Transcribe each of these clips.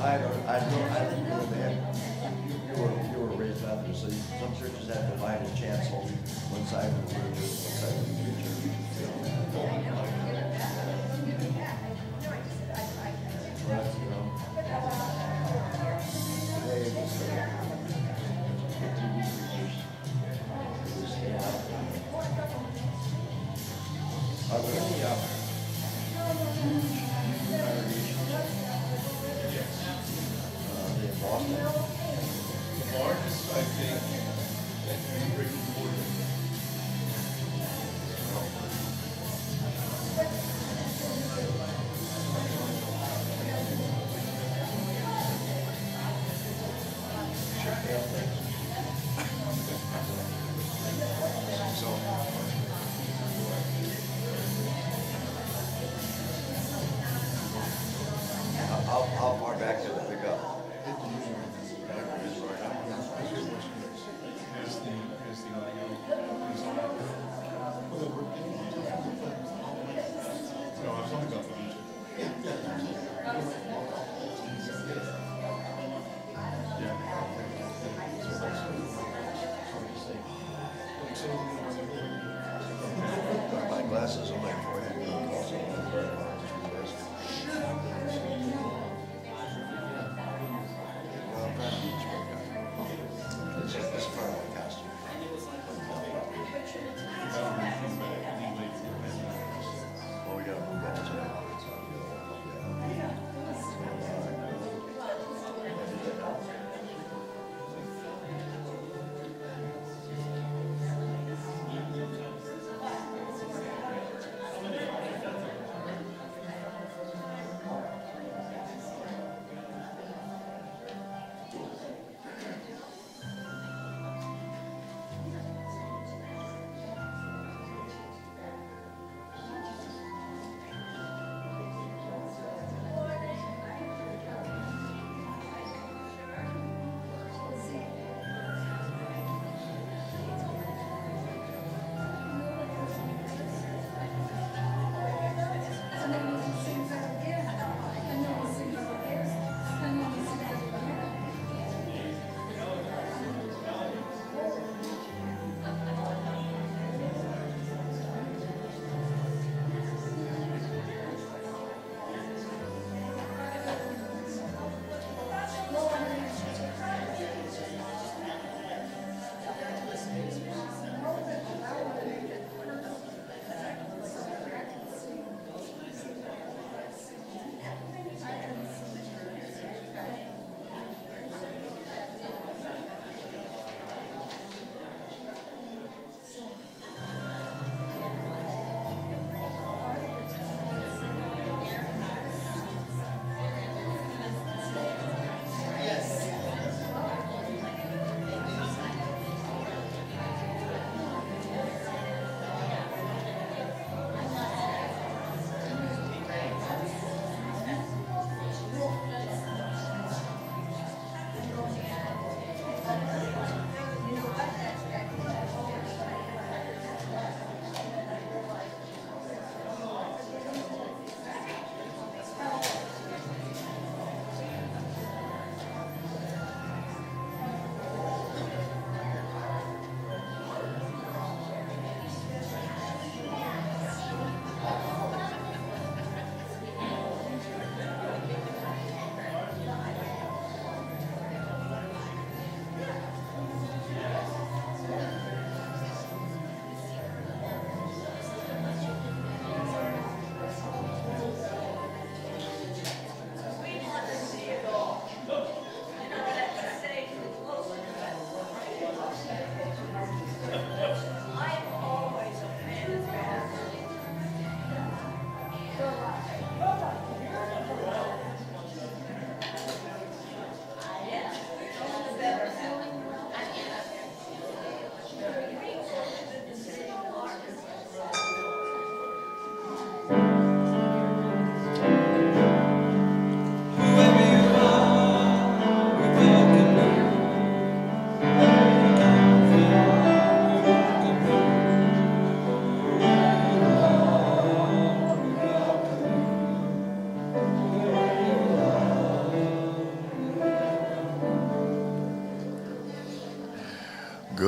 I think you were raised Methodist, so some churches have divided chancel, one side of the religious, one side of the preacher. But, today, the TV preachers, they stay out. Are there any congregations? In Boston? The largest, I think, that can be recorded. How far back did it pick up? No, I'm talking about the My glasses on my forehead.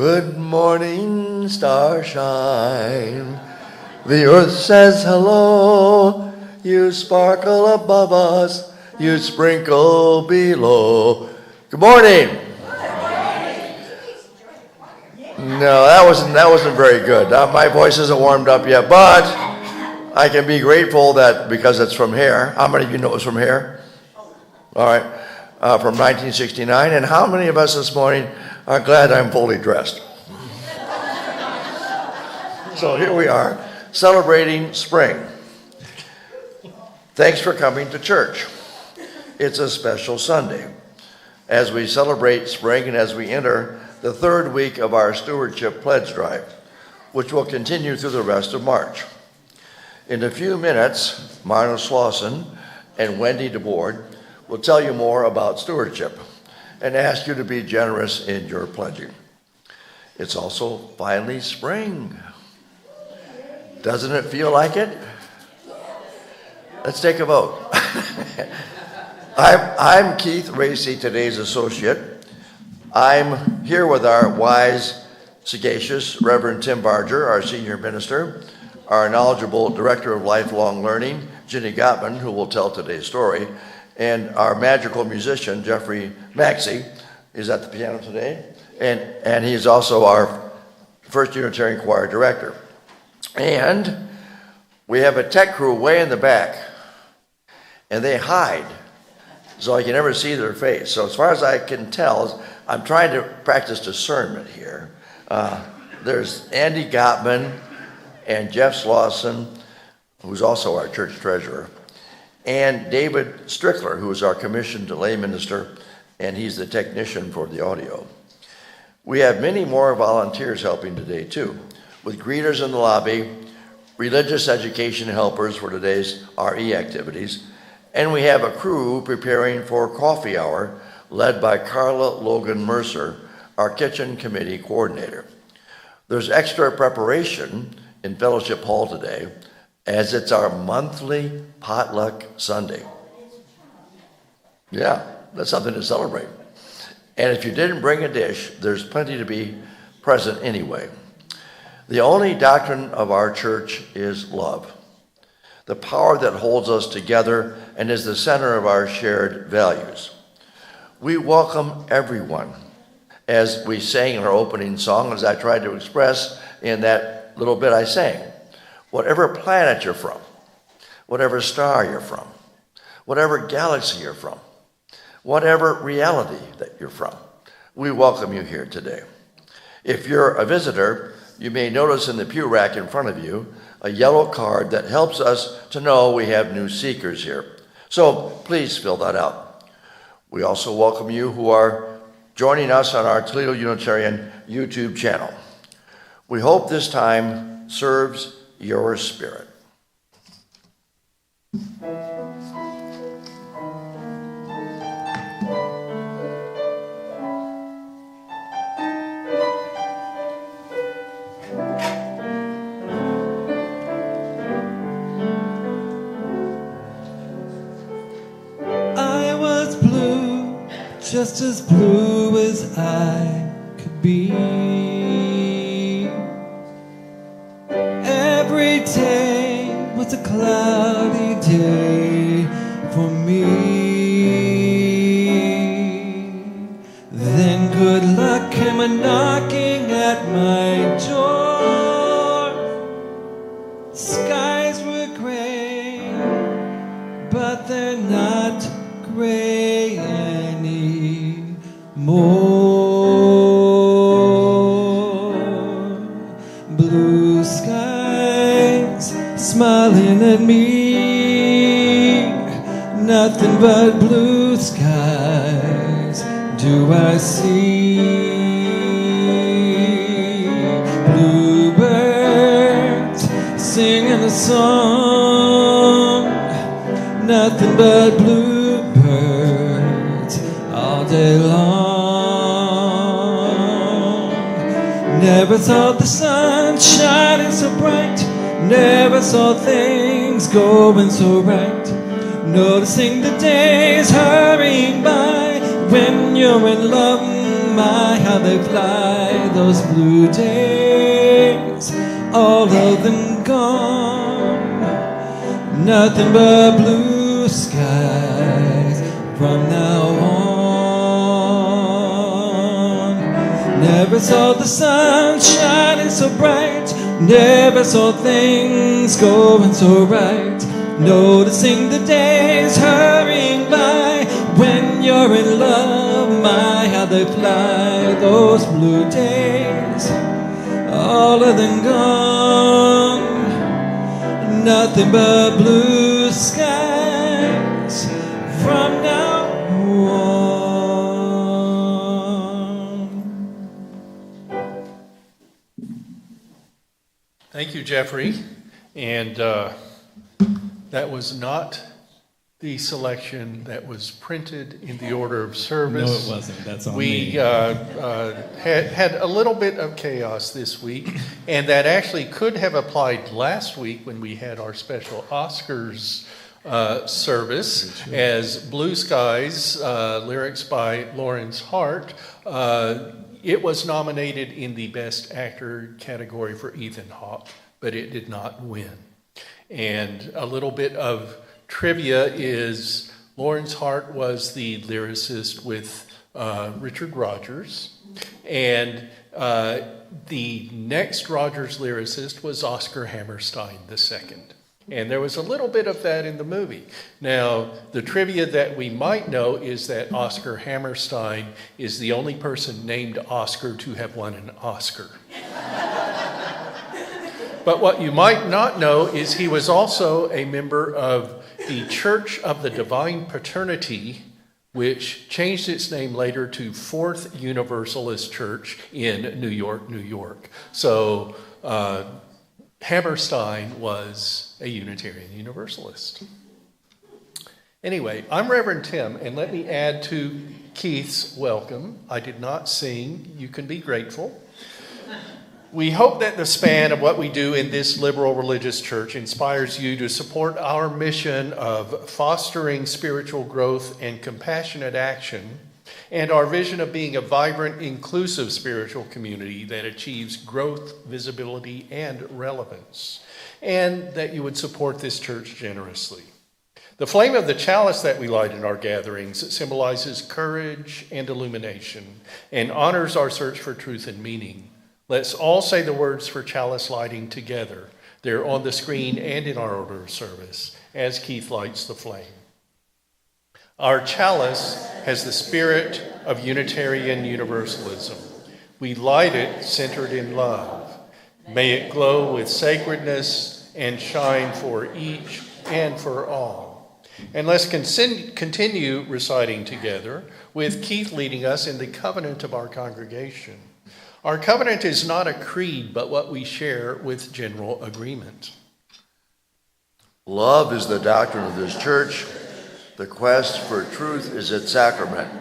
Good morning, starshine. The earth says hello. You sparkle above us. You sprinkle below. Good morning. No, that wasn't very good. My voice isn't warmed up yet, but I can be grateful that because it's from here. How many of you know it's from here? All right, from 1969. And how many of us this morning are glad I'm fully dressed? So here we are, celebrating spring. Thanks for coming to church. It's a special Sunday as we celebrate spring and as we enter the third week of our Stewardship Pledge Drive, which will continue through the rest of March. In a few minutes, Marna Slauson and Wendy DeBoard will tell you more about stewardship and ask you to be generous in your pledging. It's also finally spring. Doesn't it feel like it? Let's take a vote. I'm Keith Racy, today's associate. I'm here with our wise, sagacious Reverend Tim Barger, our senior minister, our knowledgeable director of lifelong learning, Ginny Gottman, who will tell today's story, and our magical musician, Jeffrey Maxey, is at the piano today, and he's also our First Unitarian Choir director. And we have a tech crew way in the back, and they hide, so I can never see their face. So as far as I can tell, I'm trying to practice discernment here. There's Andy Gottman and Jeff Slauson, who's also our church treasurer, and David Strickler, who is our commissioned lay minister, and he's the technician for the audio. We have many more volunteers helping today, too, with greeters in the lobby, religious education helpers for today's RE activities, and we have a crew preparing for coffee hour led by Carla Logan Mercer, our kitchen committee coordinator. There's extra preparation in Fellowship Hall today as it's our monthly potluck Sunday. Yeah, that's something to celebrate. And if you didn't bring a dish, there's plenty to be present anyway. The only doctrine of our church is love, the power that holds us together and is the center of our shared values. We welcome everyone, as we sang in our opening song, as I tried to express in that little bit I sang. Whatever planet you're from, whatever star you're from, whatever galaxy you're from, whatever reality that you're from, we welcome you here today. If you're a visitor, you may notice in the pew rack in front of you a yellow card that helps us to know we have new seekers here. So please fill that out. We also welcome you who are joining us on our Toledo Unitarian YouTube channel. We hope this time serves your spirit. Just as blue as I could be. Every day was a cloudy day for me. Then good luck came a knocking at my door. Skies were gray, but they're not gray more. Blue skies smiling at me, nothing but blue skies do I see. Bluebirds singing a song, nothing but bluebirds all day long. Never thought the sun shining so bright, never saw things going so right. Noticing the days hurrying by, when you're in love, my, how they fly, those blue days, all of them gone. Nothing but blue skies from now on. Never saw the sun shining so bright, never saw things going so right. Noticing the days hurrying by, when you're in love, my, how they fly, those blue days, all of them gone. Nothing but blue skies from now on. Thank you, Jeffrey. And that was not the selection that was printed in the order of service. No, it wasn't. That's on me. We had a little bit of chaos this week, and that actually could have applied last week when we had our special Oscars service, as Blue Skies, lyrics by Lawrence Hart, it was nominated in the Best Actor category for Ethan Hawke, but it did not win. And a little bit of trivia is Lawrence Hart was the lyricist with Richard Rodgers, and the next Rodgers lyricist was Oscar Hammerstein II. And there was a little bit of that in the movie. Now, the trivia that we might know is that Oscar Hammerstein is the only person named Oscar to have won an Oscar. But what you might not know is he was also a member of the Church of the Divine Paternity, which changed its name later to Fourth Universalist Church in New York, New York. So Hammerstein was a Unitarian Universalist. Anyway, I'm Reverend Tim, and let me add to Keith's welcome. I did not sing. You can be grateful. We hope that the span of what we do in this liberal religious church inspires you to support our mission of fostering spiritual growth and compassionate action, and our vision of being a vibrant, inclusive spiritual community that achieves growth, visibility, and relevance, and that you would support this church generously. The flame of the chalice that we light in our gatherings symbolizes courage and illumination and honors our search for truth and meaning. Let's all say the words for chalice lighting together. They're on the screen and in our order of service as Keith lights the flame. Our chalice has the spirit of Unitarian Universalism. We light it centered in love. May it glow with sacredness and shine for each and for all. And let's continue reciting together with Keith leading us in the covenant of our congregation. Our covenant is not a creed, but what we share with general agreement. Love is the doctrine of this church. The quest for truth is its sacrament,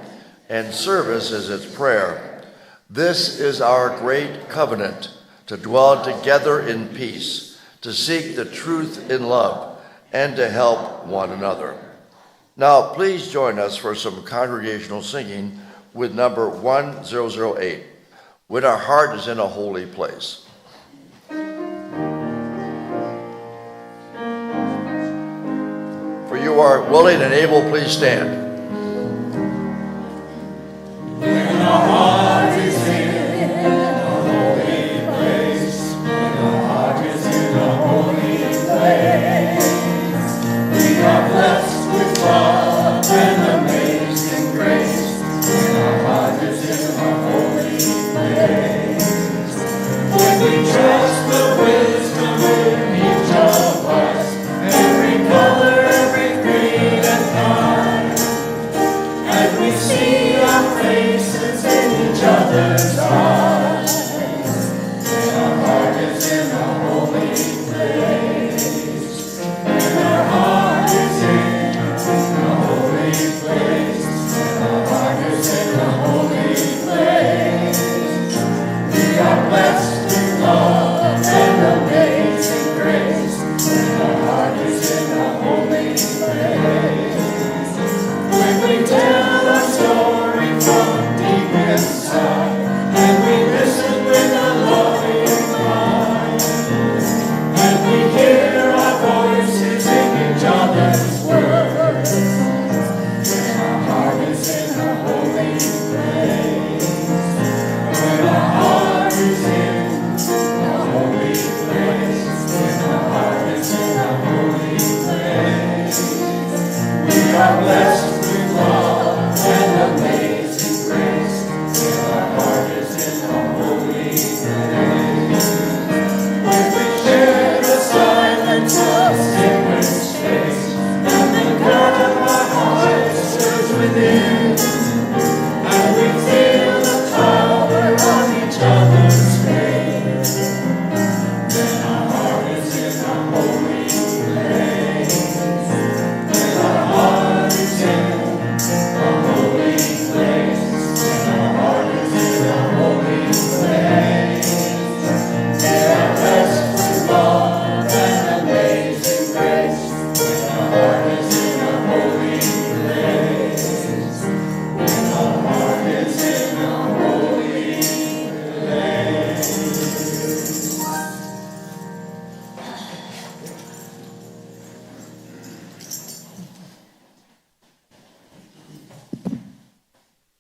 and service is its prayer. This is our great covenant, to dwell together in peace, to seek the truth in love, and to help one another. Now, please join us for some congregational singing with number 1008. When our heart is in a holy place. For you are willing and able, please stand. When our heart is in a holy place, when our heart is in a holy place, we are blessed with love and amazing grace. When our heart is in a holy place, when we trust the wisdom in each of us, every color, every creed and kind,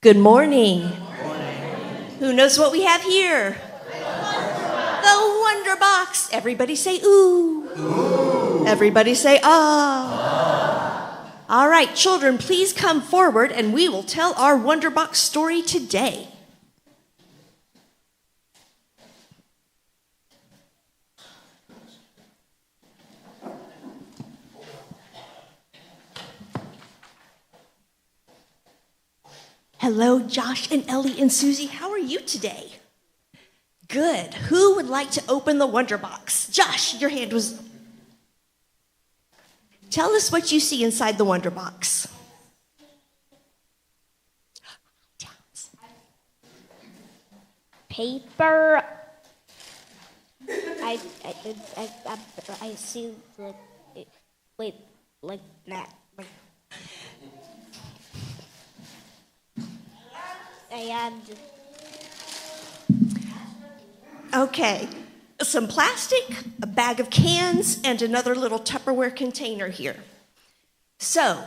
Good morning. Who knows what we have here? The Wonder Box. Everybody say ooh. Ooh. Everybody say ah. All right, children, please come forward and we will tell our Wonder Box story today. Hello, Josh and Ellie and Susie. How are you today? Good. Who would like to open the Wonder Box? Josh, your hand was... Tell us what you see inside the Wonder Box. Paper. I see like that. And Okay, some plastic, a bag of cans, and another little Tupperware container here. So,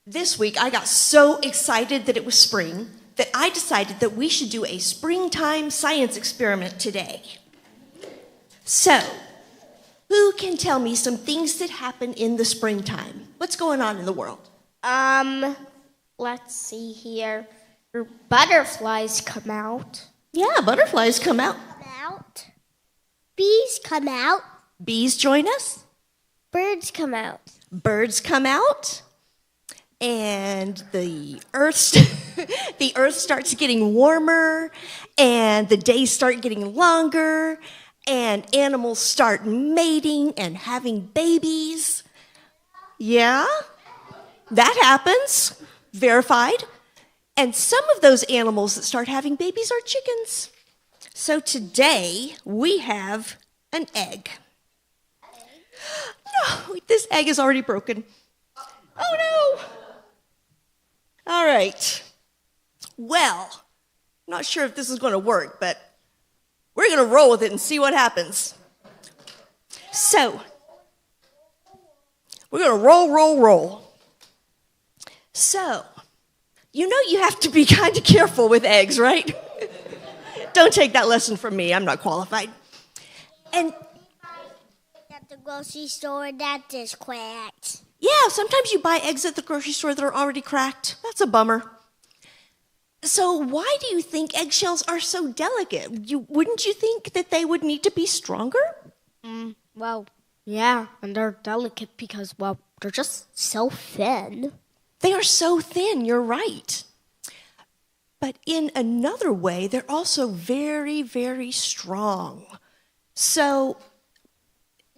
this week I got so excited that it was spring that I decided that we should do a springtime science experiment today. So, who can tell me some things that happen in the springtime? What's going on in the world? let's see here. Butterflies come out. Yeah, butterflies come out. Bees come out. Bees join us. Birds come out. Birds come out. And the earth, the earth starts getting warmer, and the days start getting longer, and animals start mating and having babies. Yeah, that happens. Verified. And some of those animals that start having babies are chickens. So today we have an egg. No, this egg is already broken. Oh no! All right. Well, I'm not sure if this is going to work, but we're going to roll with it and see what happens. So, we're going to roll. So, you know you have to be kind of careful with eggs, right? Don't take that lesson from me. I'm not qualified. And At the grocery store, that is cracked. yeah, sometimes you buy eggs at the grocery store that are already cracked. That's a bummer. So why do you think eggshells are so delicate? Wouldn't you think that they would need to be stronger? Well, yeah, and they're delicate because, well, they're just so thin. They are so thin, you're right. But in another way, they're also very, very strong. So,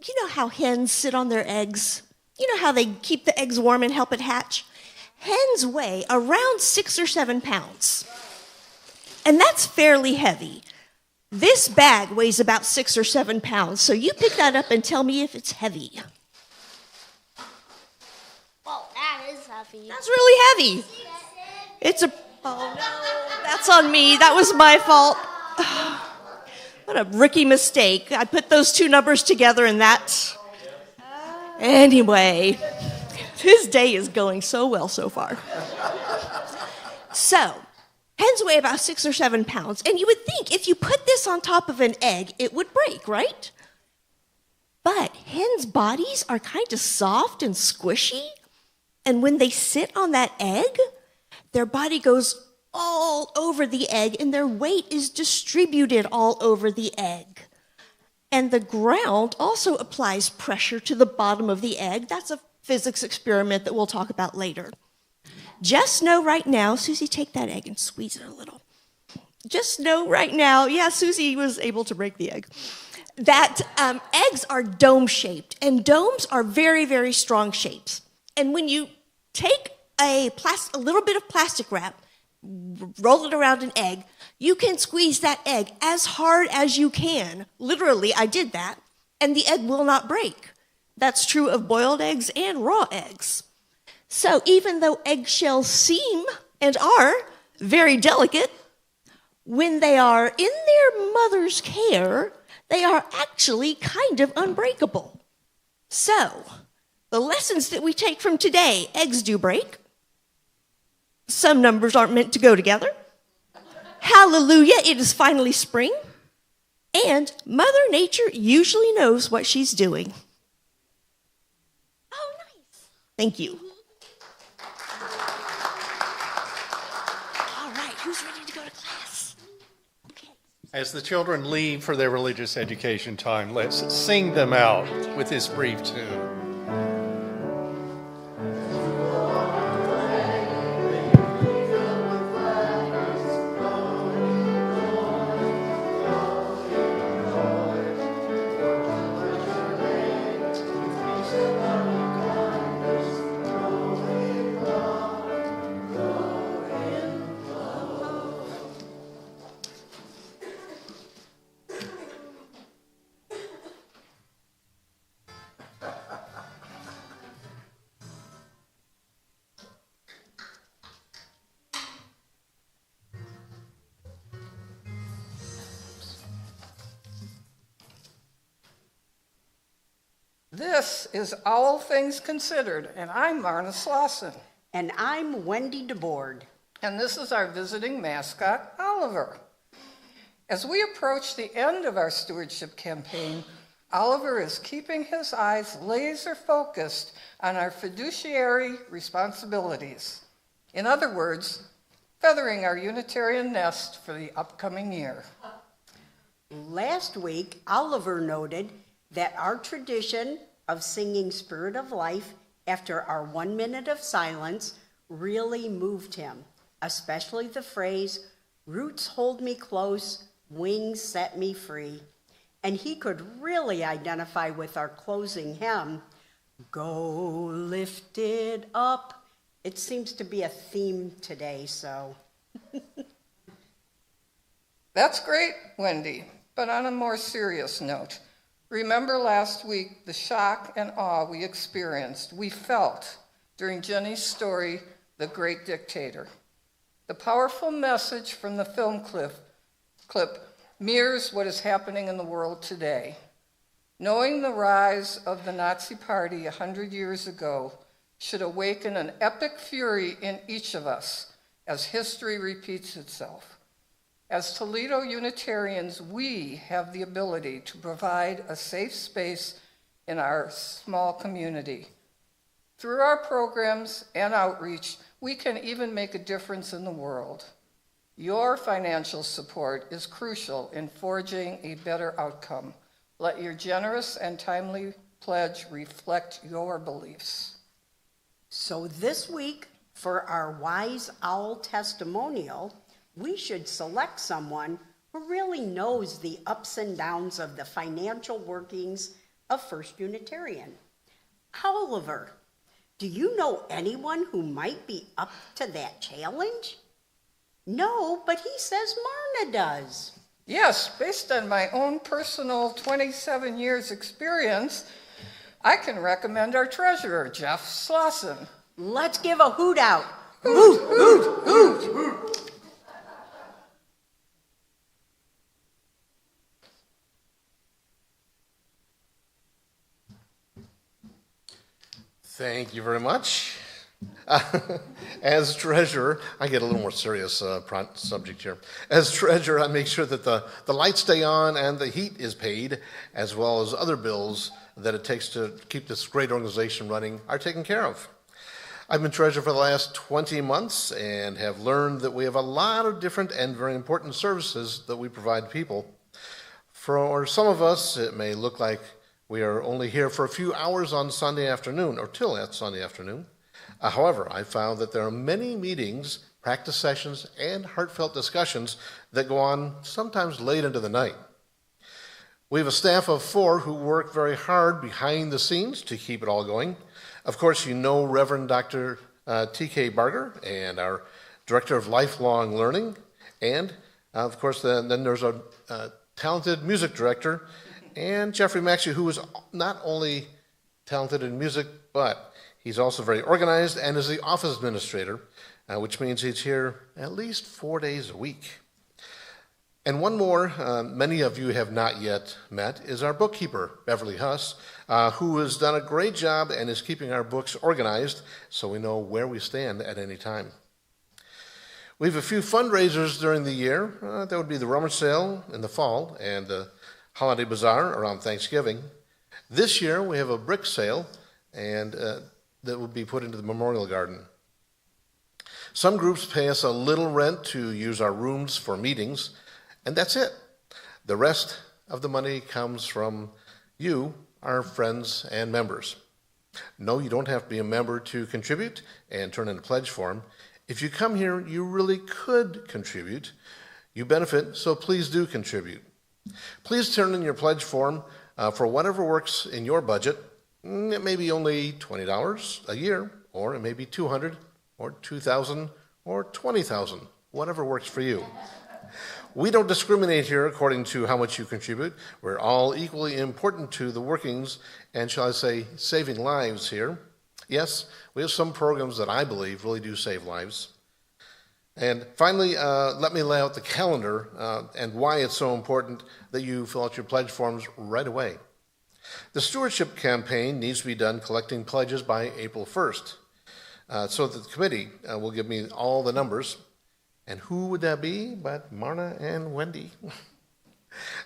you know how hens sit on their eggs? You know how they keep the eggs warm and help it hatch? Hens weigh around 6 or 7 pounds. And that's fairly heavy. This bag weighs about 6 or 7 pounds, so you pick that up and tell me if it's heavy. Well, that is heavy. That's really heavy. It's a... Oh, no, that's on me. That was my fault. What a rookie mistake. I put those two numbers together and that... Anyway, this day is going so well so far. So, hens weigh about 6 or 7 pounds, and you would think if you put this on top of an egg, it would break, right? But hens' bodies are kind of soft and squishy, and when they sit on that egg, their body goes all over the egg, and their weight is distributed all over the egg. And the ground also applies pressure to the bottom of the egg. That's a physics experiment that we'll talk about later. Just know right now, Susie, take that egg and squeeze it a little. Just know right now, yeah, Susie was able to break the egg, that eggs are dome-shaped, and domes are very, very strong shapes. And when you take a little bit of plastic wrap, roll it around an egg, you can squeeze that egg as hard as you can. Literally, I did that, and the egg will not break. That's true of boiled eggs and raw eggs. So even though eggshells seem and are very delicate, when they are in their mother's care, they are actually kind of unbreakable. So, the lessons that we take from today: eggs do break, Some numbers aren't meant to go together. Hallelujah, it is finally spring. And Mother Nature usually knows what she's doing. Oh, nice. Thank you. All right, who's ready to go to class? Okay. As the children leave for their religious education time, let's sing them out with this brief tune. This is All Things Considered, and I'm Marna Slauson. And I'm Wendy DeBoard. And this is our visiting mascot, Oliver. As we approach the end of our stewardship campaign, Oliver is keeping his eyes laser focused on our fiduciary responsibilities. In other words, feathering our Unitarian nest for the upcoming year. Last week, Oliver noted that our tradition of singing Spirit of Life after our 1 minute of silence really moved him, especially the phrase, "Roots hold me close, wings set me free." And he could really identify with our closing hymn, "Go lifted up." It seems to be a theme today, so. That's great, Wendy, but on a more serious note, remember last week the shock and awe we experienced, we felt during Jenny's story, The Great Dictator. The powerful message from the film clip mirrors what is happening in the world today. Knowing the rise of the Nazi Party 100 years ago should awaken an epic fury in each of us as history repeats itself. As Toledo Unitarians, we have the ability to provide a safe space in our small community. Through our programs and outreach, we can even make a difference in the world. Your financial support is crucial in forging a better outcome. Let your generous and timely pledge reflect your beliefs. So this week, for our Wise Owl testimonial, we should select someone who really knows the ups and downs of the financial workings of First Unitarian. Oliver, do you know anyone who might be up to that challenge? No, but he says Marna does. Yes, based on my own personal 27 years experience, I can recommend our treasurer, Jeff Slauson. Let's give a hoot out. Hoot, hoot, hoot, hoot. Thank you very much. As treasurer, I get a little more serious subject here. As treasurer, I make sure that the lights stay on and the heat is paid, as well as other bills that it takes to keep this great organization running are taken care of. I've been treasurer for the last 20 months and have learned that we have a lot of different and very important services that we provide people. For some of us, it may look like we are only here for a few hours on Sunday afternoon, or till that Sunday afternoon. However, I found that there are many meetings, practice sessions, and heartfelt discussions that go on sometimes late into the night. We have a staff of 4 who work very hard behind the scenes to keep it all going. Of course, you know Reverend Dr. T.K. Barger and our Director of Lifelong Learning. And, of course, then there's a talented music director, and Jeffrey Maxey, who is not only talented in music, but he's also very organized and is the office administrator, which means he's here at least 4 days a week. And one more, many of you have not yet met, is our bookkeeper, Beverly Huss, who has done a great job and is keeping our books organized so we know where we stand at any time. We have a few fundraisers during the year. That would be the rummage sale in the fall and the holiday bazaar around Thanksgiving. This year we have a brick sale, and that will be put into the memorial garden. Some groups pay us a little rent to use our rooms for meetings, and that's it. The rest of the money comes from you, our friends and members. No, you don't have to be a member to contribute and turn in a pledge form. If you come here, you really could contribute. You benefit, so please do contribute. Please turn in your pledge form for whatever works in your budget. It may be only $20 a year, or it may be $200, or $2,000, or $20,000, whatever works for you. We don't discriminate here according to how much you contribute. We're all equally important to the workings and, shall I say, saving lives here. Yes, we have some programs that I believe really do save lives. And finally, let me lay out the calendar and why it's so important that you fill out your pledge forms right away. The stewardship campaign needs to be done collecting pledges by April 1st, so that the committee will give me all the numbers. And who would that be but Marna and Wendy?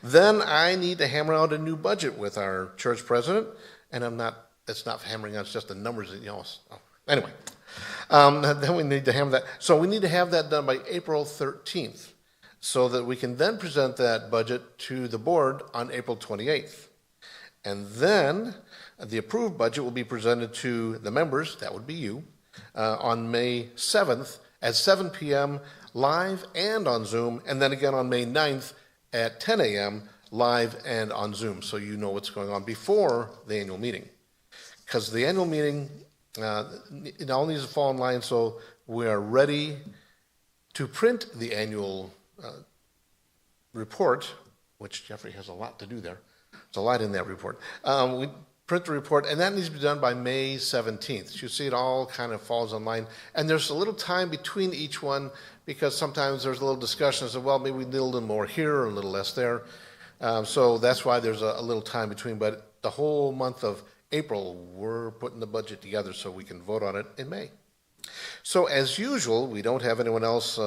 Then I need to hammer out a new budget with our church president, and it's not hammering out, it's just the numbers that, anyway. Then we need to hammer that. So we need to have that done by April 13th, so that we can then present that budget to the board on April 28th. And then the approved budget will be presented to the members, that would be you, on May 7th at 7 p.m. live and on Zoom, and then again on May 9th at 10 a.m. live and on Zoom, so you know what's going on before the annual meeting. Because the annual meeting, it all needs to fall in line, so we are ready to print the annual report, which Jeffrey has a lot to do there. There's a lot in that report. We print the report, and that needs to be done by May 17th. You see it all kind of falls in line. And there's a little time between each one, because sometimes there's a little discussion as well, maybe we need a little more here or a little less there. So that's why there's a little time between. But the whole month of April, we're putting the budget together so we can vote on it in May. So as usual, we don't have anyone else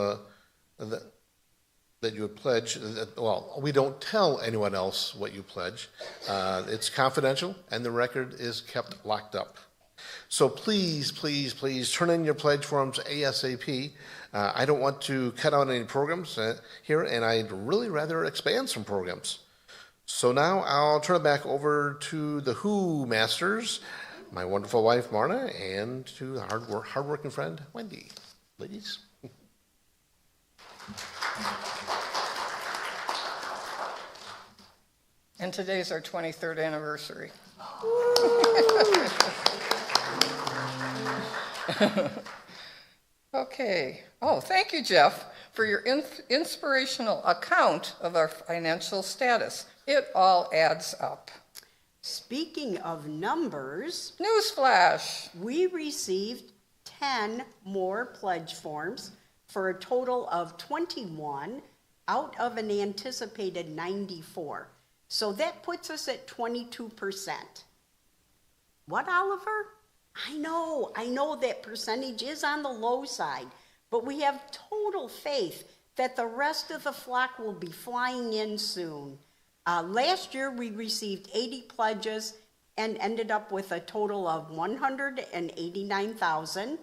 that you would pledge. Well, we don't tell anyone else what you pledge. It's confidential, and the record is kept locked up. So please, please, please turn in your pledge forms ASAP. I don't want to cut out any programs here, and I'd really rather expand some programs. So now I'll turn it back over to the Who Masters, my wonderful wife, Marna, and to the hardworking friend, Wendy. Ladies. And today's our 23rd anniversary. Okay. Oh, thank you, Jeff, for your inspirational account of our financial status. It all adds up. Speaking of numbers, Newsflash! we received 10 more pledge forms for a total of 21 out of an anticipated 94. So that puts us at 22%. What, Oliver? I know that percentage is on the low side, but we have total faith that the rest of the flock will be flying in soon. Last year we received 80 pledges and ended up with a total of 189,000.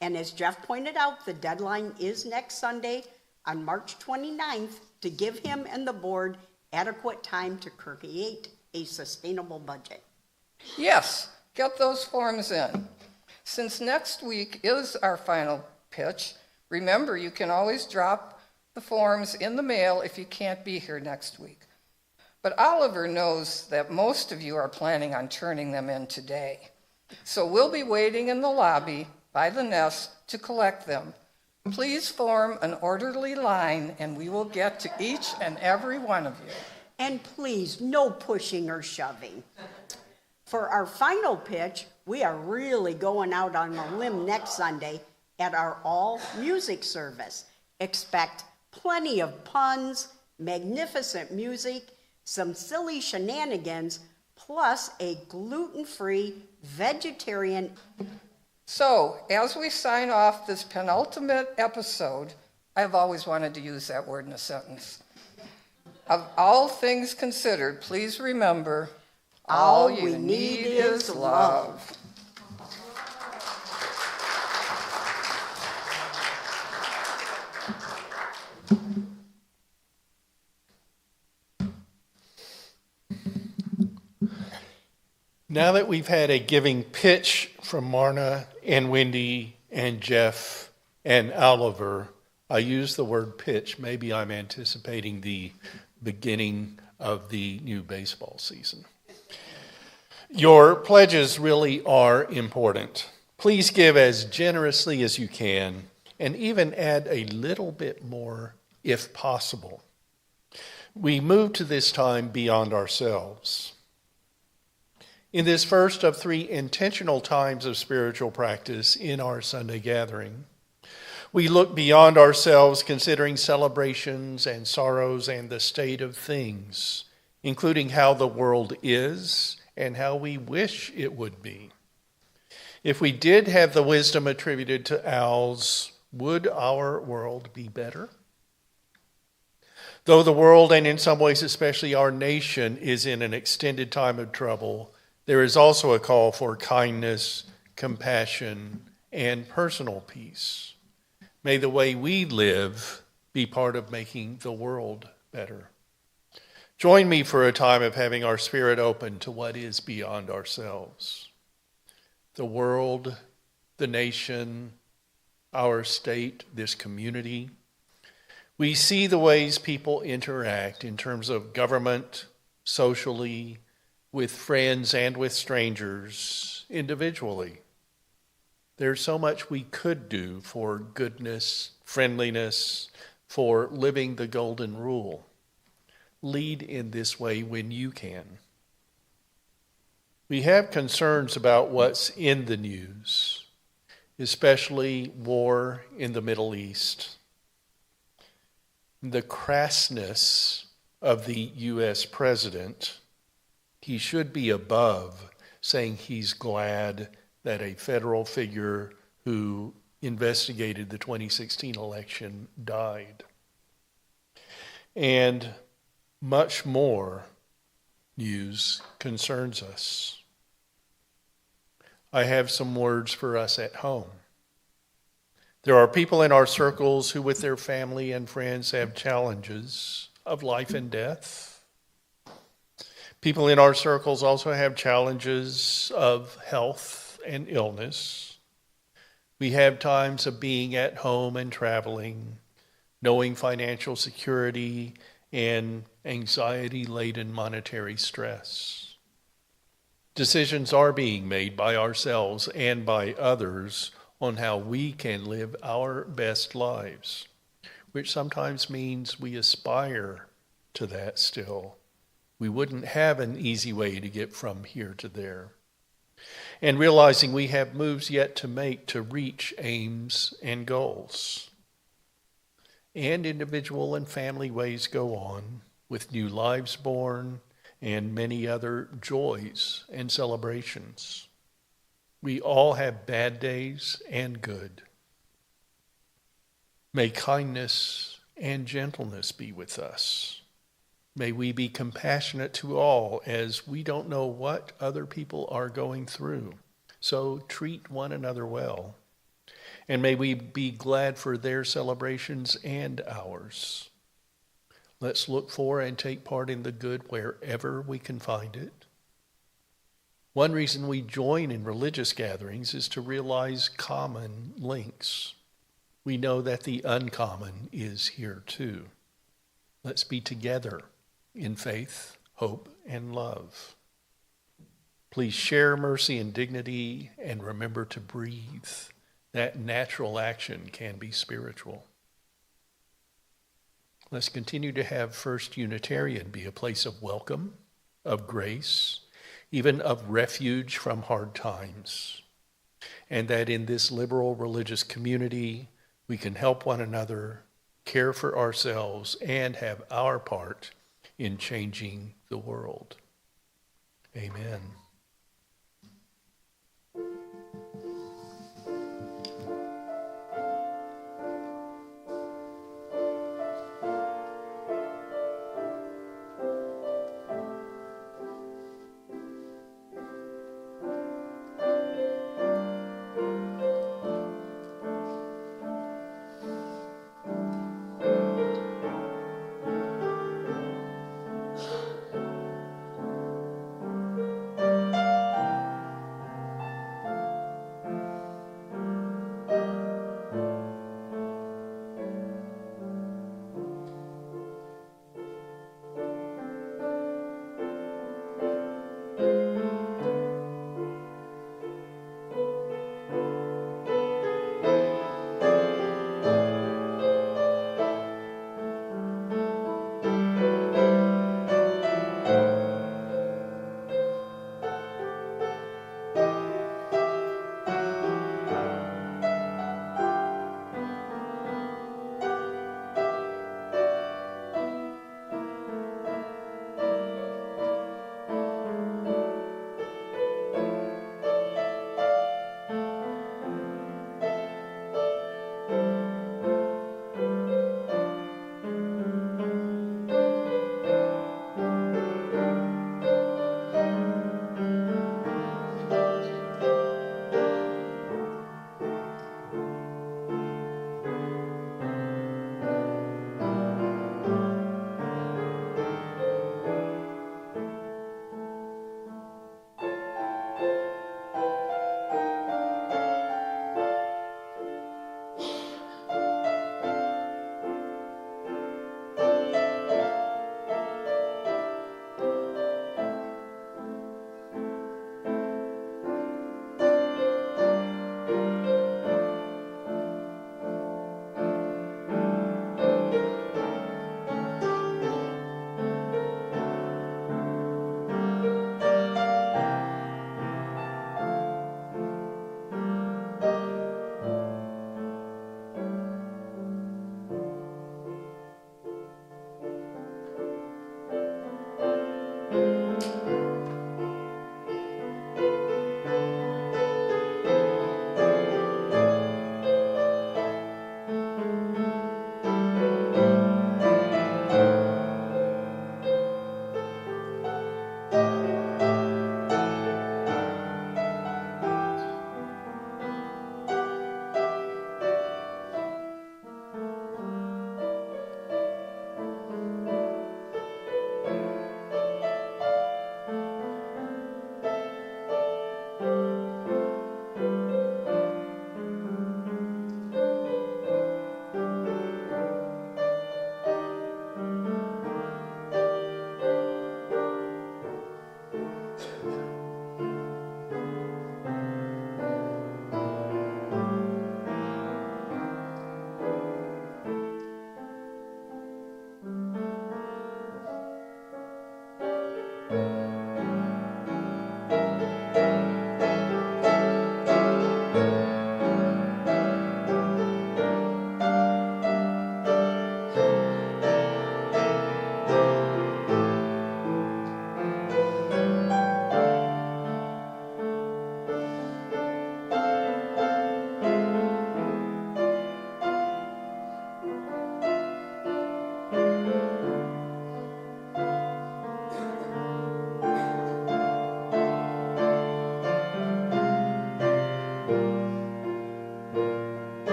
And as Jeff pointed out, the deadline is next Sunday on March 29th to give him and the board adequate time to create a sustainable budget. Yes, get those forms in. Since next week is our final pitch, remember you can always drop the forms in the mail if you can't be here next week. But Oliver knows that most of you are planning on turning them in today. So we'll be waiting in the lobby by the nest to collect them. Please form an orderly line and we will get to each and every one of you. And please, no pushing or shoving. For our final pitch, we are really going out on a limb next Sunday at our all-music service. Expect plenty of puns, magnificent music, some silly shenanigans, plus a gluten-free vegetarian. So, as we sign off this penultimate episode I've always wanted to use that word in a sentence. Of all things considered, please remember, all you need is love. Now that we've had a giving pitch from Marna and Wendy and Jeff and Oliver, I use the word pitch. Maybe I'm anticipating the beginning of the new baseball season. Your pledges really are important. Please give as generously as you can and even add a little bit more if possible. We move to this time beyond ourselves. In this first of 3 intentional times of spiritual practice in our Sunday gathering, we look beyond ourselves, considering celebrations and sorrows and the state of things, including how the world is and how we wish it would be. If we did have the wisdom attributed to owls, would our world be better? Though the world, and in some ways especially our nation, is in an extended time of trouble, there is also a call for kindness, compassion, and personal peace. May the way we live be part of making the world better. Join me for a time of having our spirit open to what is beyond ourselves. The world, the nation, our state, this community. We see the ways people interact in terms of government, socially, with friends and with strangers, individually. There's so much we could do for goodness, friendliness, for living the golden rule. Lead in this way when you can. We have concerns about what's in the news, especially war in the Middle East. The crassness of the U.S. president. He should be above saying he's glad that a federal figure who investigated the 2016 election died. And much more news concerns us. I have some words for us at home. There are people in our circles who, with their family and friends, have challenges of life and death. People in our circles also have challenges of health and illness. We have times of being at home and traveling, knowing financial security and anxiety-laden monetary stress. Decisions are being made by ourselves and by others on how we can live our best lives, which sometimes means we aspire to that still. We wouldn't have an easy way to get from here to there. And realizing we have moves yet to make to reach aims and goals. And individual and family ways go on, with new lives born and many other joys and celebrations. We all have bad days and good. May kindness and gentleness be with us. May we be compassionate to all, as we don't know what other people are going through. So treat one another well. And may we be glad for their celebrations and ours. Let's look for and take part in the good wherever we can find it. One reason we join in religious gatherings is to realize common links. We know that the uncommon is here too. Let's be together in faith, hope, and love. Please share mercy and dignity and remember to breathe. That natural action can be spiritual. Let's continue to have First Unitarian be a place of welcome, of grace, even of refuge from hard times. And that in this liberal religious community, we can help one another, care for ourselves, and have our part in changing the world. Amen.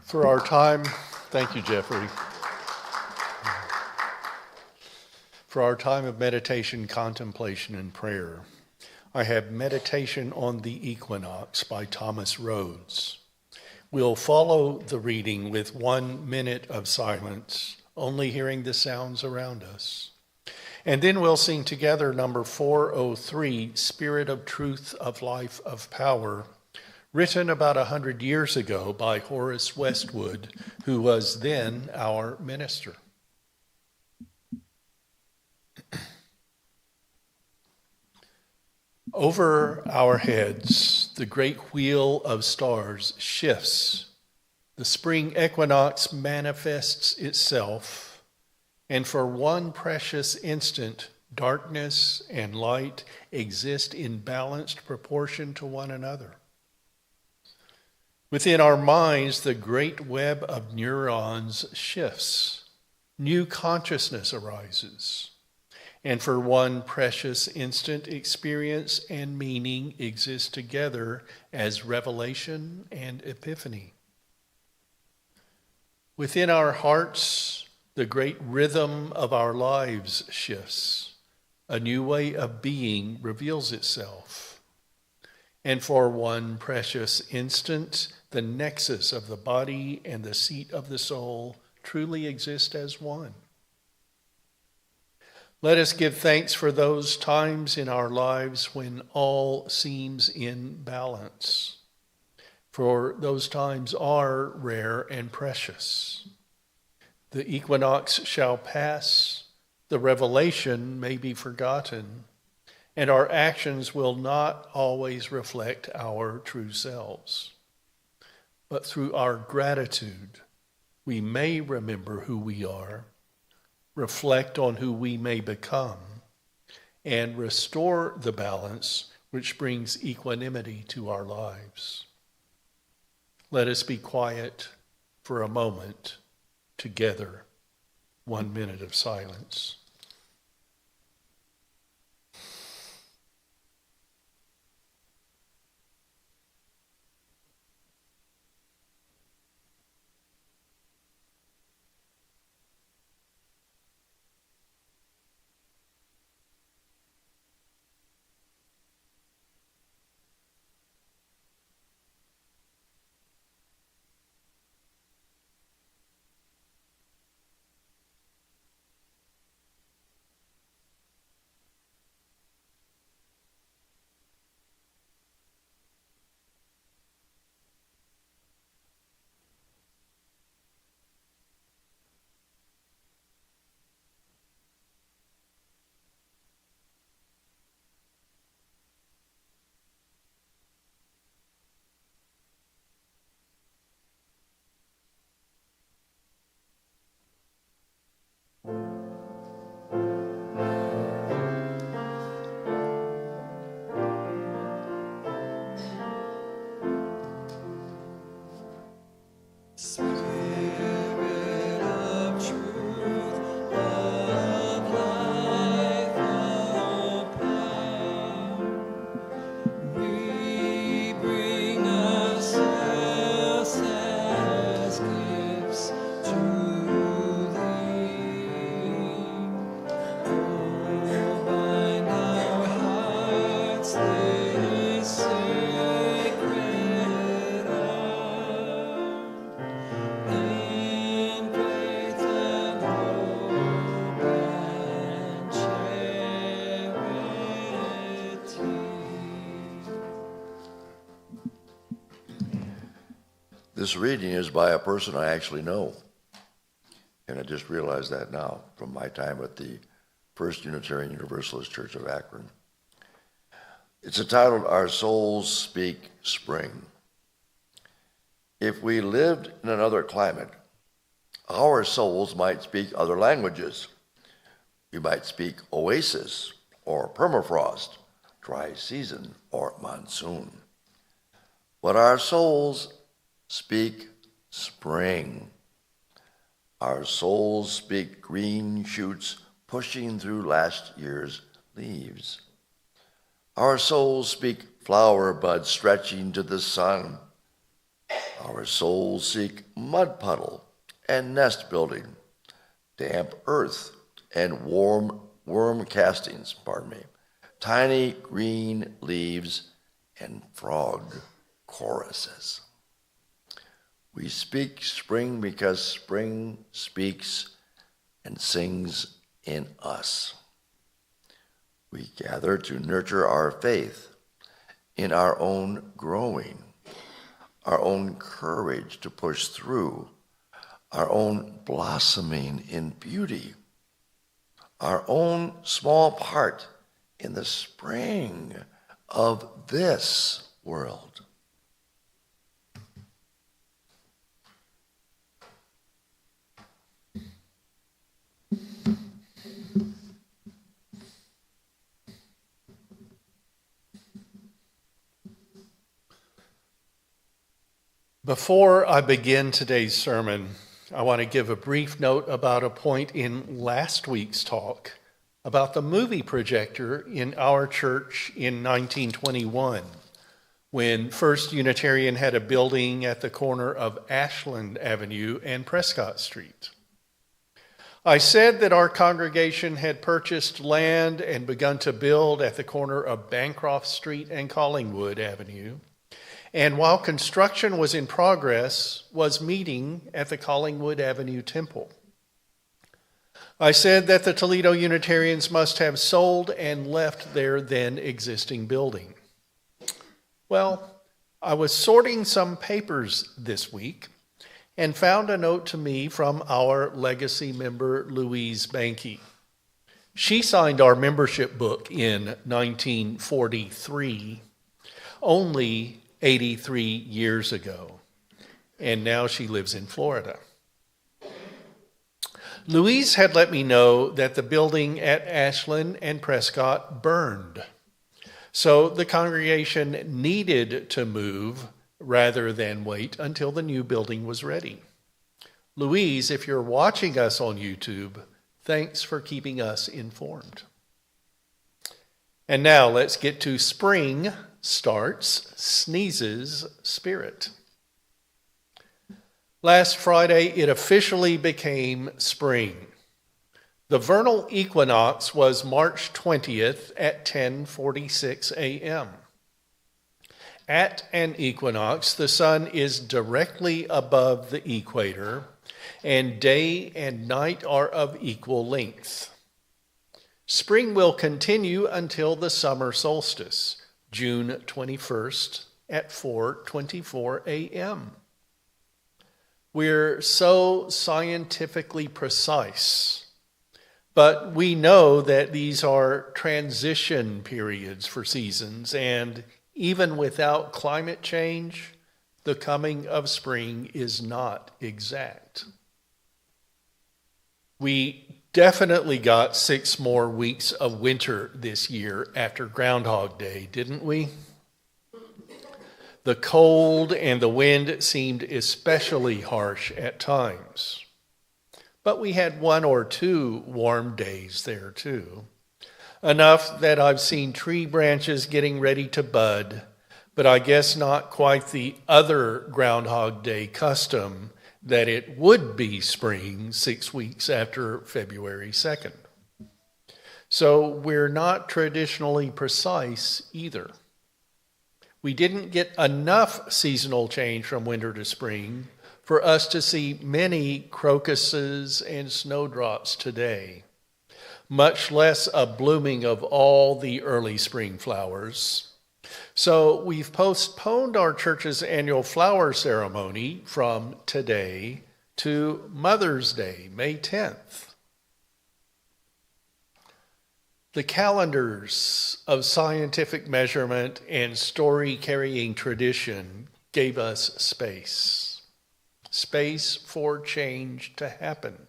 For our time, thank you, Jeffrey. For our time of meditation, contemplation, and prayer, I have Meditation on the Equinox by Thomas Rhodes. We'll follow the reading with 1 minute of silence, only hearing the sounds around us. And then we'll sing together number 403, Spirit of Truth, of Life, of Power, written about 100 years ago by Horace Westwood, who was then our minister. Over our heads, the great wheel of stars shifts. The spring equinox manifests itself, and for one precious instant, darkness and light exist in balanced proportion to one another. Within our minds, the great web of neurons shifts. New consciousness arises. And for one precious instant, experience and meaning exist together as revelation and epiphany. Within our hearts, the great rhythm of our lives shifts. A new way of being reveals itself. And for one precious instant, the nexus of the body and the seat of the soul truly exist as one. Let us give thanks for those times in our lives when all seems in balance, for those times are rare and precious. The equinox shall pass, the revelation may be forgotten, and our actions will not always reflect our true selves. But through our gratitude, we may remember who we are, reflect on who we may become, and restore the balance which brings equanimity to our lives. Let us be quiet for a moment together. 1 minute of silence. This reading is by a person I actually know. And I just realized that now from my time at the First Unitarian Universalist Church of Akron. It's entitled, Our Souls Speak Spring. If we lived in another climate, our souls might speak other languages. We might speak oasis or permafrost, dry season or monsoon. But our souls speak spring. Our souls speak green shoots pushing through last year's leaves. Our souls speak flower buds stretching to the sun. Our souls seek mud puddle and nest building, damp earth and warm worm castings, tiny green leaves and frog choruses. We speak spring because spring speaks and sings in us. We gather to nurture our faith in our own growing, our own courage to push through, our own blossoming in beauty, our own small part in the spring of this world. Before I begin today's sermon, I want to give a brief note about a point in last week's talk about the movie projector in our church in 1921, when First Unitarian had a building at the corner of Ashland Avenue and Prescott Street. I said that our congregation had purchased land and begun to build at the corner of Bancroft Street and Collingwood Avenue, and while construction was in progress, was meeting at the Collingwood Avenue Temple. I said that the Toledo Unitarians must have sold and left their then existing building. Well, I was sorting some papers this week and found a note to me from our legacy member, Louise Banky. She signed our membership book in 1943, only 83 years ago, and now she lives in Florida. Louise had let me know that the building at Ashland and Prescott burned, so the congregation needed to move rather than wait until the new building was ready. Louise, if you're watching us on YouTube, thanks for keeping us informed. And now let's get to spring starts, sneezes, spirit. Last Friday, it officially became spring. The vernal equinox was March 20th at 10:46 a.m. At an equinox, the sun is directly above the equator, and day and night are of equal length. Spring will continue until the summer solstice, June 21st at 4:24 a.m. We're so scientifically precise, but we know that these are transition periods for seasons, and even without climate change, the coming of spring is not exact. We definitely got 6 more weeks of winter this year after Groundhog Day, didn't we? The cold and the wind seemed especially harsh at times. But we had 1 or 2 warm days there too. Enough that I've seen tree branches getting ready to bud, but I guess not quite the other Groundhog Day custom that it would be spring 6 weeks after February 2nd. So we're not traditionally precise either. We didn't get enough seasonal change from winter to spring for us to see many crocuses and snowdrops today, much less a blooming of all the early spring flowers. So we've postponed our church's annual flower ceremony from today to Mother's Day, May 10th. The calendars of scientific measurement and story-carrying tradition gave us space. Space for change to happen.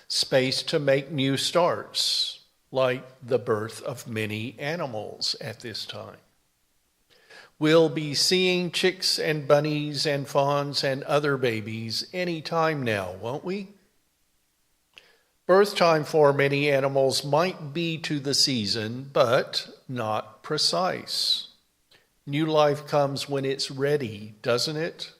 Space to make new starts, like the birth of many animals at this time. We'll be seeing chicks and bunnies and fawns and other babies any time now, won't we? Birth time for many animals might be to the season, but not precise. New life comes when it's ready, doesn't it?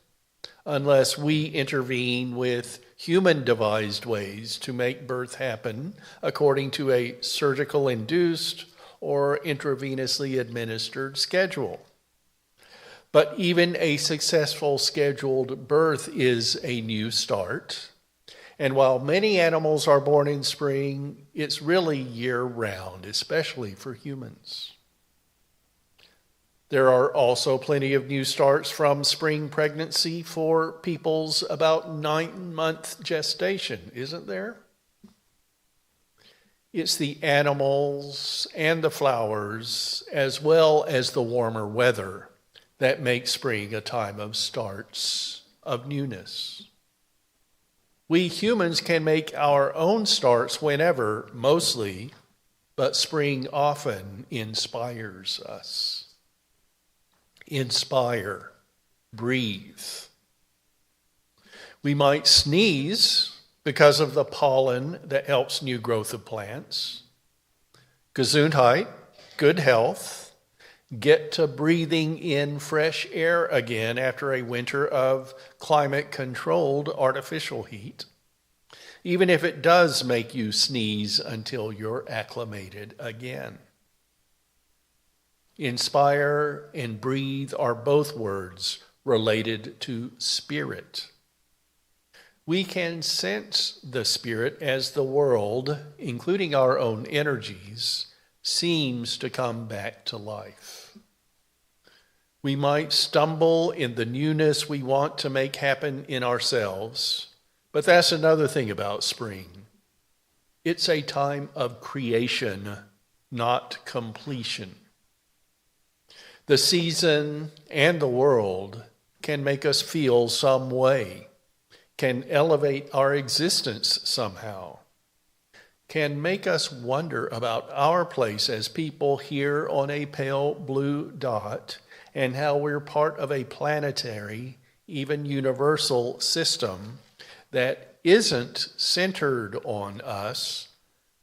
unless we intervene with human-devised ways to make birth happen according to a surgical-induced or intravenously administered schedule. But even a successful scheduled birth is a new start. And while many animals are born in spring, it's really year-round, especially for humans. There are also plenty of new starts from spring pregnancy for people's about 9-month gestation, isn't there? It's the animals and the flowers, as well as the warmer weather, that make spring a time of starts, of newness. We humans can make our own starts whenever, mostly, but spring often inspires us. Inspire, breathe. We might sneeze because of the pollen that helps new growth of plants. Gesundheit, good health. Get to breathing in fresh air again after a winter of climate-controlled artificial heat, even if it does make you sneeze until you're acclimated again. Inspire and breathe are both words related to spirit. We can sense the spirit as the world, including our own energies, seems to come back to life. We might stumble in the newness we want to make happen in ourselves, but that's another thing about spring. It's a time of creation, not completion. The season and the world can make us feel some way, can elevate our existence somehow, can make us wonder about our place as people here on a pale blue dot and how we're part of a planetary, even universal system that isn't centered on us,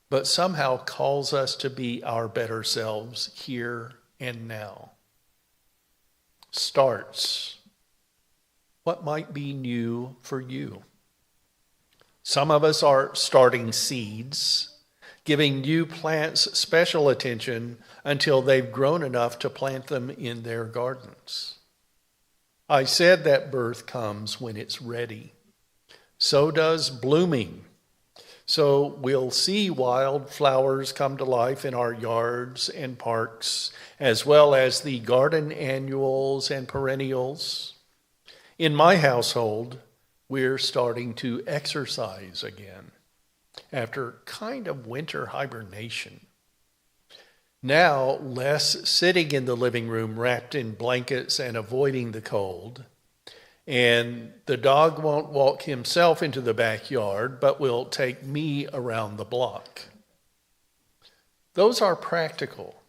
but somehow calls us to be our better selves here and now. Starts. What might be new for you? Some of us are starting seeds, giving new plants special attention until they've grown enough to plant them in their gardens. I said that birth comes when it's ready. So does blooming. So we'll see wild flowers come to life in our yards and parks, as well as the garden annuals and perennials. In my household, we're starting to exercise again after kind of winter hibernation. Now, less sitting in the living room wrapped in blankets and avoiding the cold. And the dog won't walk himself into the backyard, but will take me around the block. Those are practical,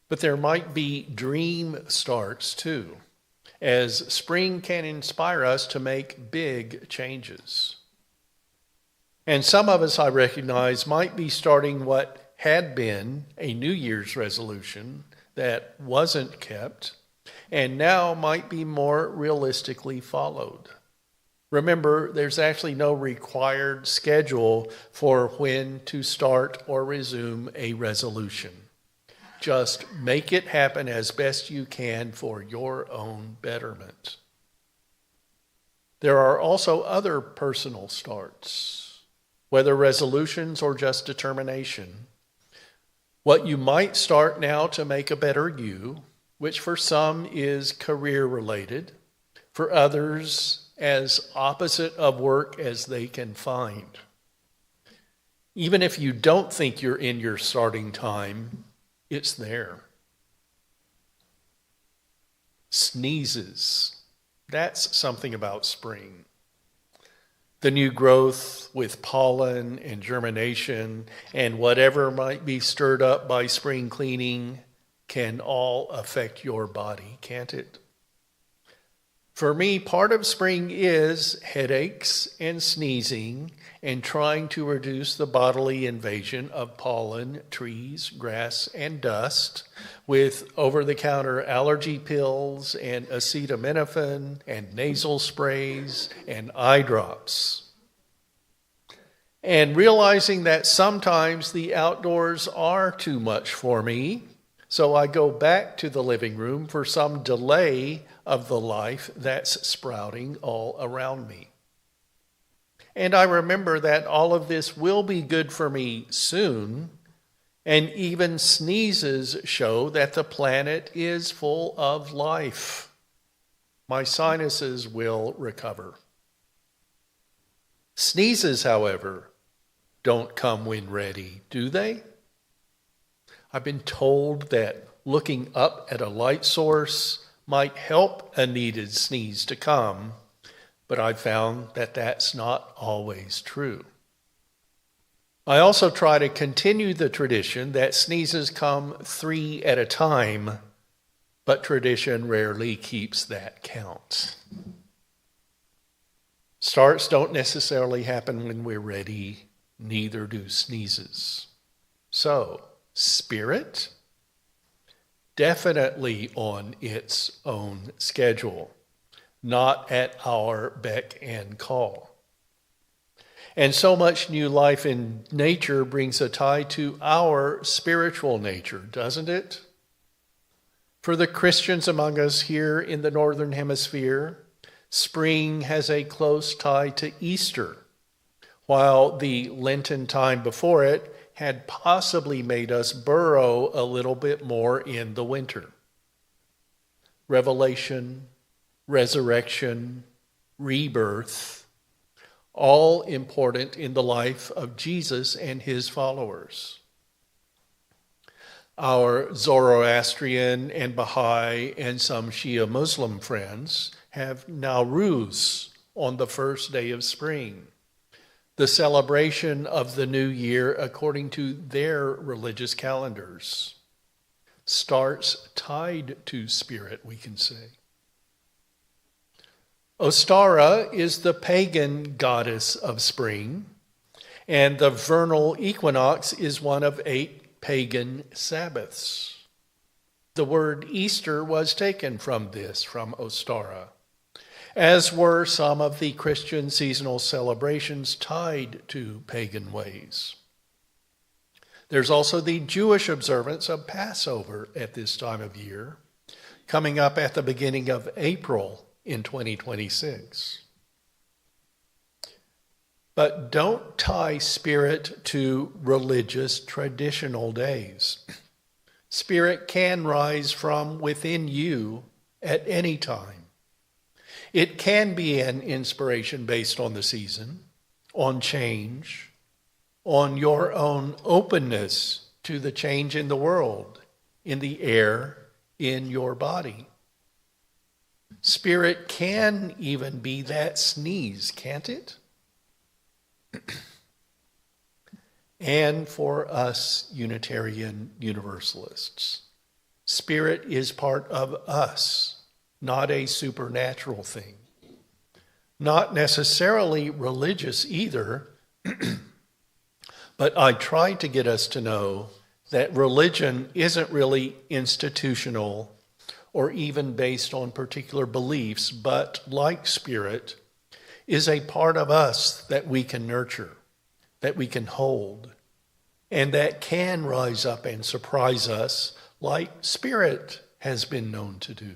but there might be dream starts too, as spring can inspire us to make big changes. And some of us, I recognize, might be starting what had been a New Year's resolution that wasn't kept, and now might be more realistically followed. Remember, there's actually no required schedule for when to start or resume a resolution. Just make it happen as best you can for your own betterment. There are also other personal starts, whether resolutions or just determination. What you might start now to make a better you, which for some is career-related, for others as opposite of work as they can find. Even if you don't think you're in your starting time, it's there. Sneezes. That's something about spring. The new growth with pollen and germination and whatever might be stirred up by spring cleaning can all affect your body, can't it? For me, part of spring is headaches and sneezing and trying to reduce the bodily invasion of pollen, trees, grass, and dust with over-the-counter allergy pills and acetaminophen and nasal sprays and eye drops. And realizing that sometimes the outdoors are too much for me, so I go back to the living room for some delay of the life that's sprouting all around me. And I remember that all of this will be good for me soon, and even sneezes show that the planet is full of life. My sinuses will recover. Sneezes, however, don't come when ready, do they? I've been told that looking up at a light source might help a needed sneeze to come, but I've found that that's not always true. I also try to continue the tradition that sneezes come 3 at a time, but tradition rarely keeps that count. Starts don't necessarily happen when we're ready, neither do sneezes. So, spirit? Definitely on its own schedule, not at our beck and call. And so much new life in nature brings a tie to our spiritual nature, doesn't it? For the Christians among us here in the Northern Hemisphere, spring has a close tie to Easter, while the Lenten time before it had possibly made us burrow a little bit more in the winter. Revelation, resurrection, rebirth, all important in the life of Jesus and his followers. Our Zoroastrian and Baha'i and some Shia Muslim friends have Nowruz on the first day of spring, the celebration of the new year according to their religious calendars. Starts tied to spirit, we can say. Ostara is the pagan goddess of spring, and the vernal equinox is one of 8 pagan Sabbaths. The word Easter was taken from Ostara, as were some of the Christian seasonal celebrations tied to pagan ways. There's also the Jewish observance of Passover at this time of year, coming up at the beginning of April in 2026. But don't tie spirit to religious traditional days. Spirit can rise from within you at any time. It can be an inspiration based on the season, on change, on your own openness to the change in the world, in the air, in your body. Spirit can even be that sneeze, can't it? And for us Unitarian Universalists, spirit is part of us, not a supernatural thing. Not necessarily religious either, but I try to get us to know that religion isn't really institutional or even based on particular beliefs, but like spirit, is a part of us that we can nurture, that we can hold, and that can rise up and surprise us like spirit has been known to do.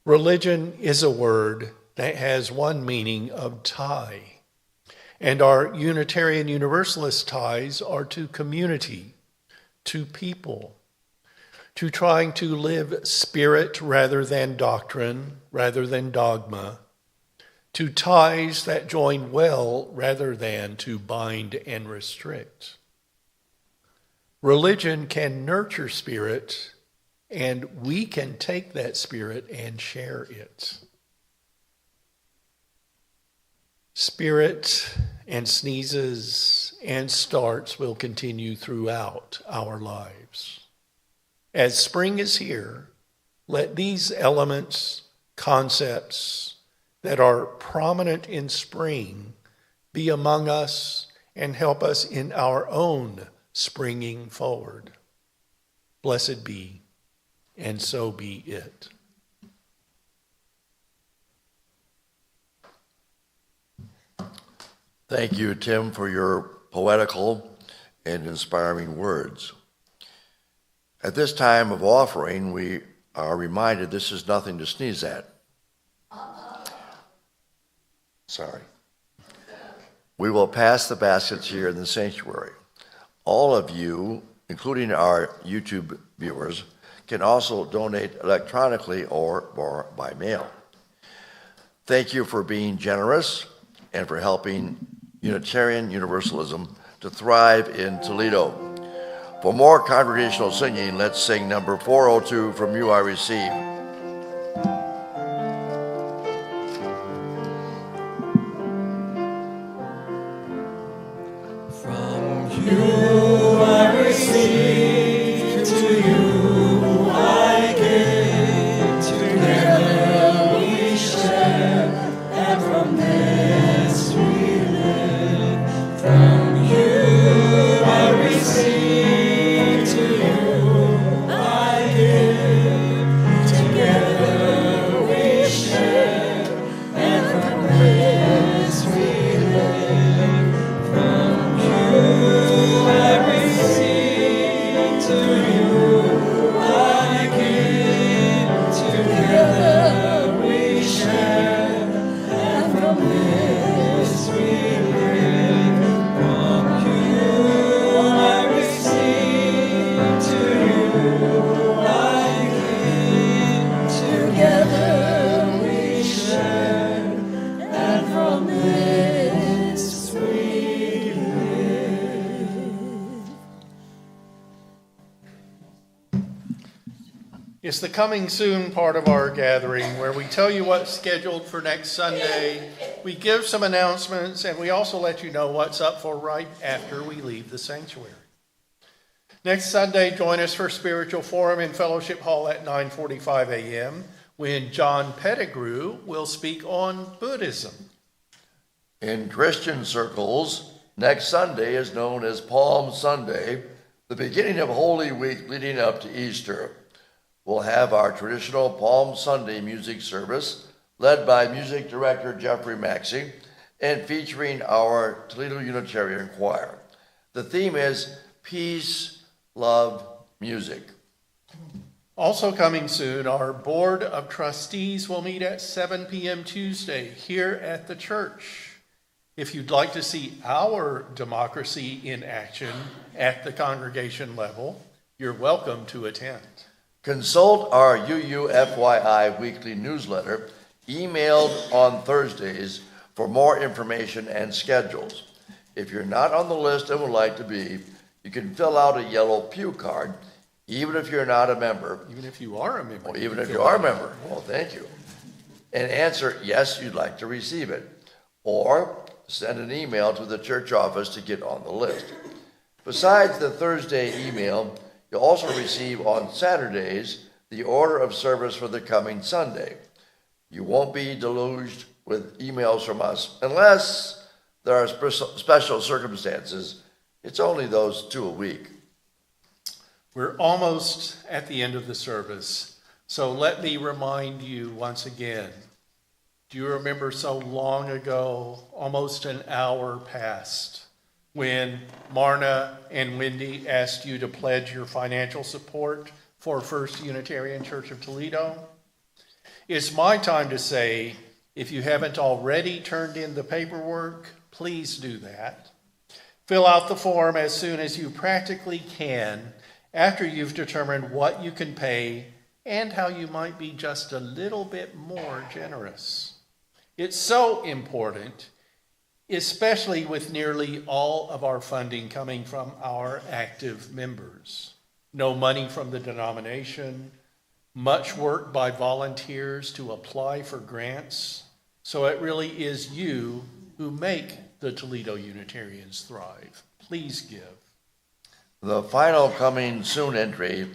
Religion is a word that has one meaning of tie, and our Unitarian Universalist ties are to community, to people, to trying to live spirit rather than doctrine, rather than dogma, to ties that join well rather than to bind and restrict. Religion can nurture spirit, and we can take that spirit and share it. Spirit and sneezes and starts will continue throughout our lives. As spring is here, let these elements, concepts that are prominent in spring be among us, and help us in our own springing forward. Blessed be, and so be it. Thank you, Tim, for your poetical and inspiring words. At this time of offering, we are reminded this is nothing to sneeze at. Sorry. We will pass the baskets here in the sanctuary. All of you, including our YouTube viewers, can also donate electronically or by mail. Thank you for being generous and for helping Unitarian Universalism to thrive in Toledo. For more congregational singing, let's sing number 402, From You I Receive. From you I receive, to you I give, together we share, and from this we live. From you I receive, to you I give, together we share, and from this we live. From you I receive, to you I give, together we share, and from this we live. From you I receive, to you I give, together we share, and from this we live. It's the coming soon part of our gathering where we tell you what's scheduled for next Sunday. We give some announcements, and we also let you know what's up for right after we leave the sanctuary. Next Sunday, join us for Spiritual Forum in Fellowship Hall at 9:45 a.m. when John Pettigrew will speak on Buddhism. In Christian circles, next Sunday is known as Palm Sunday, the beginning of Holy Week leading up to Easter. We'll have our traditional Palm Sunday music service led by music director Jeffrey Maxey and featuring our Toledo Unitarian Choir. The theme is Peace, Love, Music. Also coming soon, our Board of Trustees will meet at 7 p.m. Tuesday here at the church. If you'd like to see our democracy in action at the congregation level, you're welcome to attend. Consult our UUFYI weekly newsletter, emailed on Thursdays, for more information and schedules. If you're not on the list and would like to be, you can fill out a yellow pew card, even if you're not a member. Even if you are a member. Well, even if you are a member. Well, thank you. And answer yes, you'd like to receive it. Or send an email to the church office to get on the list. Besides the Thursday email, you'll also receive on Saturdays the order of service for the coming Sunday. You won't be deluged with emails from us unless there are special circumstances. It's only those 2 a week. We're almost at the end of the service, so let me remind you once again. Do you remember so long ago, almost an hour passed, when Marna and Wendy asked you to pledge your financial support for First Unitarian Church of Toledo? It's my time to say, if you haven't already turned in the paperwork, please do that. Fill out the form as soon as you practically can after you've determined what you can pay and how you might be just a little bit more generous. It's so important, especially with nearly all of our funding coming from our active members. No money from the denomination, much work by volunteers to apply for grants. So it really is you who make the Toledo Unitarians thrive. Please give. The final coming soon entry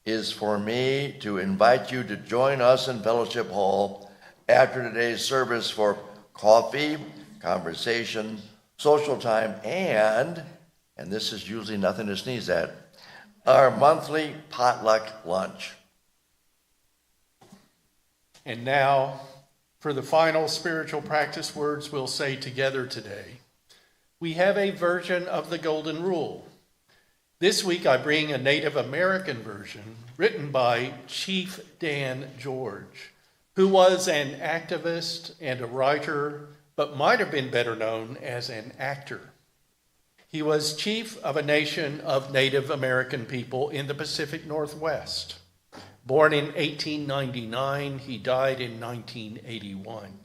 is for me to invite you to join us in Fellowship Hall after today's service for coffee, conversation, social time, and this is usually nothing to sneeze at, our monthly potluck lunch. And now, for the final spiritual practice words we'll say together today, we have a version of the Golden Rule. This week I bring a Native American version written by Chief Dan George, who was an activist and a writer, but might have been better known as an actor. He was chief of a nation of Native American people in the Pacific Northwest. Born in 1899, he died in 1981.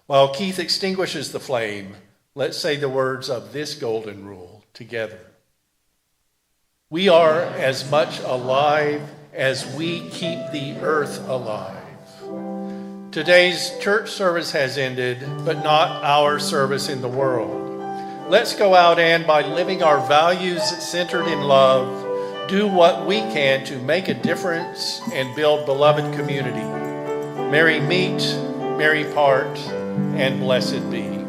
While Keith extinguishes the flame, let's say the words of this Golden Rule together. We are as much alive as we keep the earth alive. Today's church service has ended, but not our service in the world. Let's go out and, by living our values centered in love, do what we can to make a difference and build beloved community. Merry meet, merry part, and blessed be.